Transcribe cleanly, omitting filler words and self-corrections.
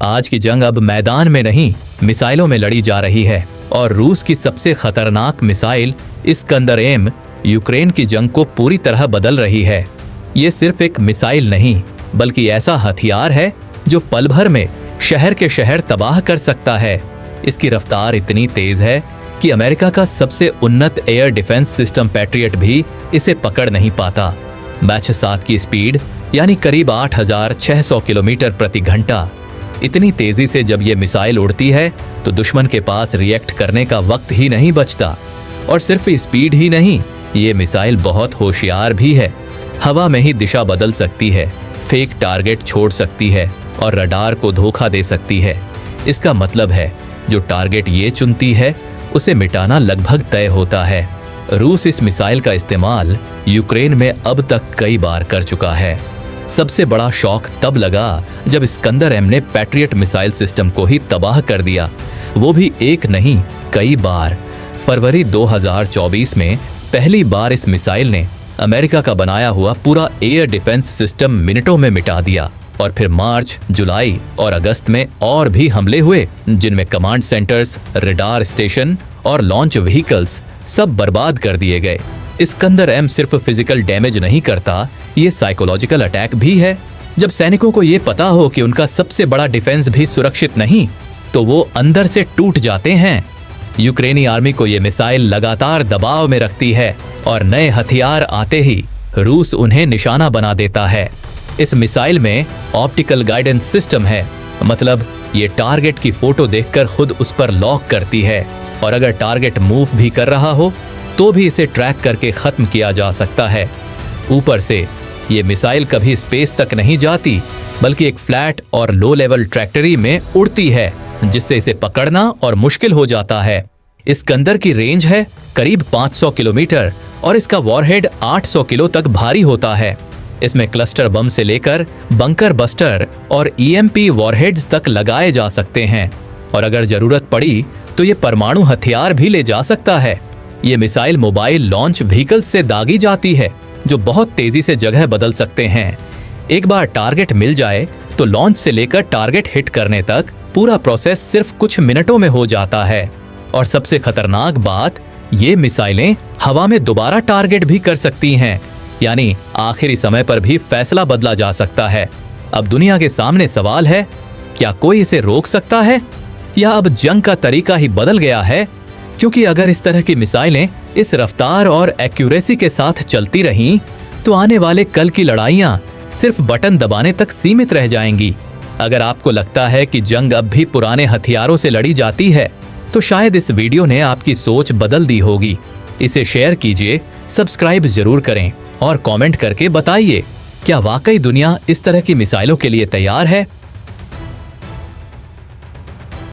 आज की जंग अब मैदान में नहीं, मिसाइलों में लड़ी जा रही है और रूस की सबसे खतरनाक मिसाइल इस्कंदर-M यूक्रेन की जंग को पूरी तरह बदल रही है। ये सिर्फ एक मिसाइल नहीं, बल्कि ऐसा हथियार है जो पल भर में शहर के शहर तबाह कर सकता है। इसकी रफ्तार इतनी तेज है कि अमेरिका का सबसे उन्नत एयर डिफेंस सिस्टम पैट्रियट भी इसे पकड़ नहीं पाता। मैच 7 की स्पीड यानी करीब 8600 किलोमीटर प्रति घंटा। इतनी तेजी से जब ये मिसाइल उड़ती है तो दुश्मन के पास रिएक्ट करने का वक्त ही नहीं बचता। और सिर्फ स्पीड ही नहीं, ये मिसाइल बहुत होशियार भी है। हवा में ही दिशा बदल सकती है, फेक टारगेट छोड़ सकती है और रडार को धोखा दे सकती है। इसका मतलब है जो टारगेट ये चुनती है उसे मिटाना लगभग तय होता है। रूस इस मिसाइल का इस्तेमाल यूक्रेन में अब तक कई बार कर चुका है। सबसे बड़ा शॉक तब लगा जब इस्कंदर-M ने पैट्रियट मिसाइल सिस्टम को ही तबाह कर दिया, वो भी एक नहीं कई बार। फरवरी 2024 में पहली बार इस मिसाइल ने अमेरिका का बनाया हुआ पूरा एयर डिफेंस सिस्टम मिनटों में मिटा दिया। और फिर मार्च, जुलाई और अगस्त में और भी हमले हुए, जिनमें कमांड सेंटर्स, रडार स्टेशन और लॉन्च व्हीकल्स सब बर्बाद कर दिए गए। इस्कंदर-M सिर्फ फिजिकल डैमेज नहीं करता, ये साइकोलॉजिकल अटैक भी है। जब सैनिकों को ये पता हो कि उनका सबसे बड़ा डिफेंस भी सुरक्षित नहीं, तो वो अंदर से टूट जाते हैं। यूक्रेनी आर्मी को ये मिसाइल लगातार दबाव में रखती है और नए हथियार आते ही रूस उन्हें निशाना बना देता है। इस मिसाइल में ऑप्टिकल गाइडेंस सिस्टम है, मतलब ये टारगेट की फोटो देखकर खुद उस पर लॉक करती है और अगर टारगेट मूव भी कर रहा हो तो भी इसे ट्रैक करके खत्म किया जा सकता है। ऊपर से ये मिसाइल कभी स्पेस तक नहीं जाती, बल्कि एक फ्लैट और लो लेवल ट्रैक्टरी में उड़ती है, जिससे इसे पकड़ना और मुश्किल हो जाता है। इस्कंदर की रेंज है करीब 500 किलोमीटर और इसका वॉरहेड 800 किलो तक भारी होता है। इसमें क्लस्टर बम से लेकर बंकर बस्टर और EMP वॉरहेड्स तक लगाए जा सकते हैं और अगर जरूरत पड़ी तो ये परमाणु हथियार भी ले जा सकता है। ये मिसाइल मोबाइल लॉन्च व्हीकल्स से दागी जाती है, जो बहुत तेजी से जगह बदल सकते हैं। एक बार टारगेट मिल जाए तो लॉन्च से लेकर टारगेट हिट करने तक पूरा प्रोसेस सिर्फ कुछ मिनटों में हो जाता है। और सबसे खतरनाक बात, ये मिसाइलें हवा में दोबारा टारगेट भी कर सकती हैं, यानी आखिरी समय पर भी फैसला बदला जा सकता है। अब दुनिया के सामने सवाल है, क्या कोई इसे रोक सकता है या अब जंग का तरीका ही बदल गया है? क्योंकि अगर इस तरह की मिसाइलें इस रफ्तार और एक्यूरेसी के साथ चलती रहीं तो आने वाले कल की लड़ाइयां सिर्फ बटन दबाने तक सीमित रह जाएंगी। अगर आपको लगता है कि जंग अब भी पुराने हथियारों से लड़ी जाती है तो शायद इस वीडियो ने आपकी सोच बदल दी होगी। इसे शेयर कीजिए, सब्सक्राइब जरूर करें और कमेंट करके बताइए, क्या वाकई दुनिया इस तरह की मिसाइलों के लिए तैयार है?